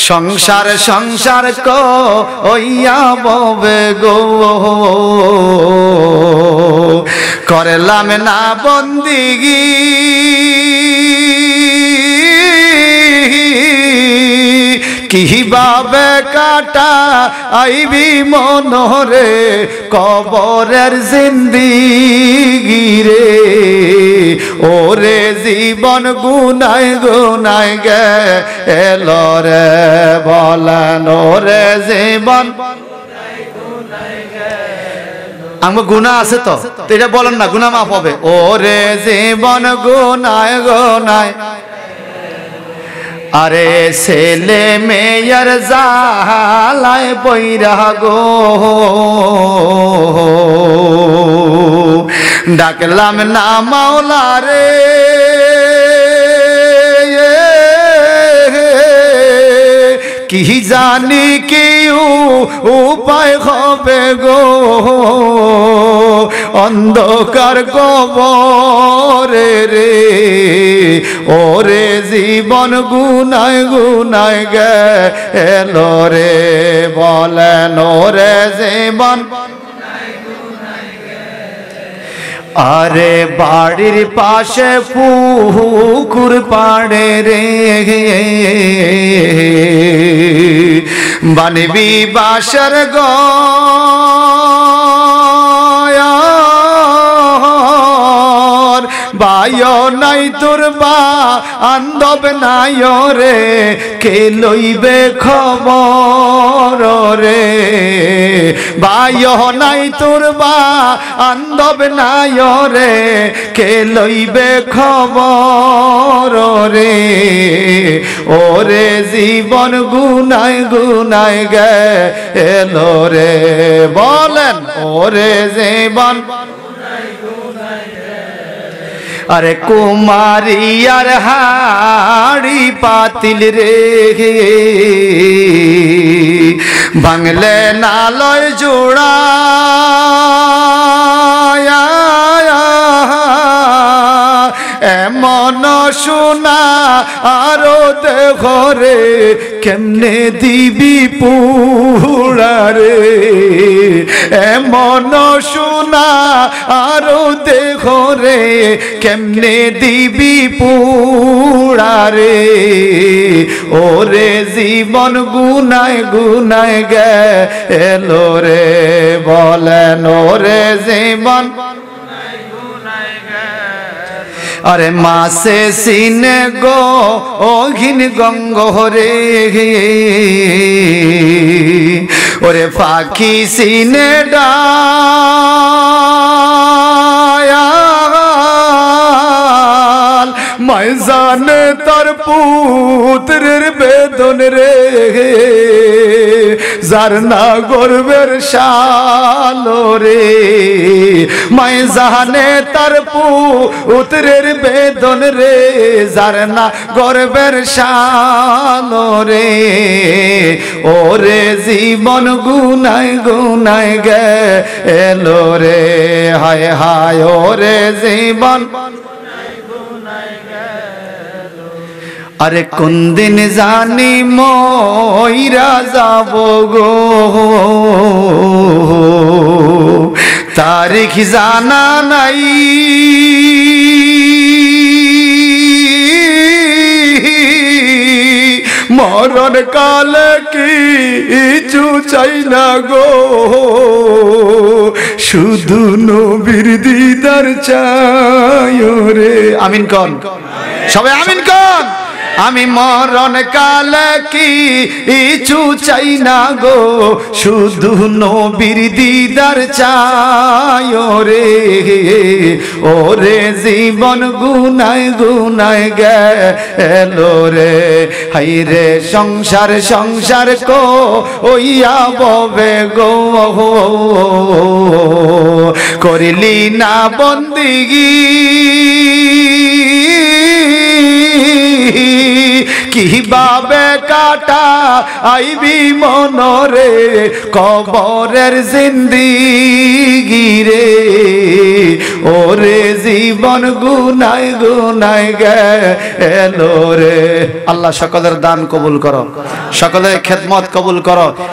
সংসার সংসার কইয়া ববে গো করলাম না বন্দিগি কিভাবে কাটা আইবি মনরে কবরের জিন্দিগি রে ওরে জীবন গুনায় গুনায় গেল রে বলেন ওরে জীবন আমার গুনাহ আছে তো এটা বলেন না গুনাহ মাফ হবে ওরে জীবন গুনায় গুনায় আরে ছেলে মেয়ের জালায় বইরা গো ডাকলাম না মাওলা রে কি জানি কি উপায় হবে গো অন্ধকার কবরে রে ওরে জীবন গুনায় গুনায় গেল রে বলেন ওরে জীবন আরে বাড়ির পাশে পুকুর পাড়ে রে বানবি বাসর গর বায়ো নাই তোর বা আন্দব নাই রে কে লইবে খবর রে বায়ো নাই তোর বা আন্দব নাই রে কে লইবে খবর রে ওরে জীবন গুনায় গুনায় গেল রে বলেন ওরে জীবন अरे कुमारियार हाड़ी पातिल रे बांगले नालय जोड़ा एमन सोना आरो देखो रे केमने दिबी पुड़ा रे एमन सोना आरो देखो रे केमने दिबी पुड़ा रे ओरे जीवन गुनाय गुनाय गेल रे बोलेन ओरे जीवन अरे मासे सीने गो ओघिन गंगोरे ओरे फाकी सीने डाल मैं जाने तर पुत्रेर बेदन रे जारना गर्भेर शालो रे मैं जाने तर पुत्रेर बेदन रे जारना गर्भेर शालो रे ओरे जीवन गुनाय गुनाय गेल रे हाय हाय ओरे जीवन अरे कोन दिन जानी मोइरा जाबो गो तारीख जाना नहीं मरण काल किछु चाই না গো শুধু নবীর দিদার চাই রে আমিন কোন সবাই আমিন কোন আমি মরণ কালে কিছু চাই না গো শুধু নবীর দিদার চাই রে ওরে জীবন গুনায় গুনায় গেল রে হাই রে সংসার সংসার কইয়া ববে গো করিলি না বন্দিগি কিভাবে কাটা আইবি মনরে কবরের জিন্দিগি রে ওরে জীবন গুনায় গুনায় গেল রে। আল্লাহ সকলের দান কবুল করো, সকলের খেদমত কবুল করো।